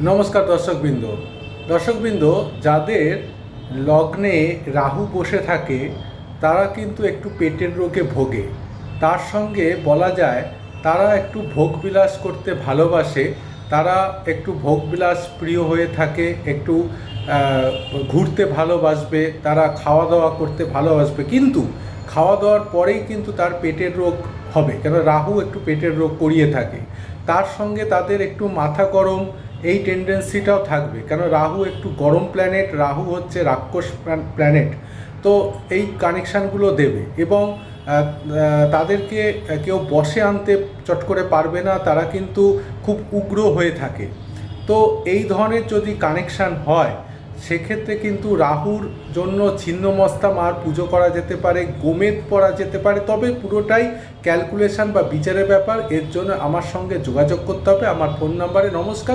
নমস্কার দর্শকবৃন্দ, যাদের লগ্নে রাহু বসে থাকে তারা কিন্তু একটু পেটের রোগে ভোগে। তার সঙ্গে বলা যায় তারা একটু ভোগবিলাস করতে ভালোবাসে, তারা একটু ভোগবিলাস প্রিয় হয়ে থাকে, একটু ঘুরতে ভালোবাসবে, তারা খাওয়া দাওয়া করতে ভালোবাসবে, কিন্তু খাওয়া দাওয়ার পরেই কিন্তু তার পেটের রোগ হবে, কেন রাহু একটু পেটের রোগ করিয়ে থাকে। তার সঙ্গে তাদের একটু মাথা গরম এই টেন্ডেন্সিটাও থাকবে, কেন রাহু একটু গরম প্ল্যানেট, রাহু হচ্ছে রাক্ষস প্ল্যানেট। তো এই কানেকশানগুলো দেবে এবং তাদেরকে কেউ বশে আনতে চট করে পারবে না, তারা কিন্তু খুব উগ্র হয়ে থাকে। তো এই ধরনের যদি কানেকশান হয় সেক্ষেত্রে কিন্তু রাহুর জন্য ছিন্নমস্তা মার পুজো করা যেতে পারে, গোমেদ পরা যেতে পারে, তবে পুরোটাই ক্যালকুলেশন বা বিচারের ব্যাপার। এর জন্য আমার সঙ্গে যোগাযোগ করতে হবে আমার ফোন নাম্বারে। নমস্কার।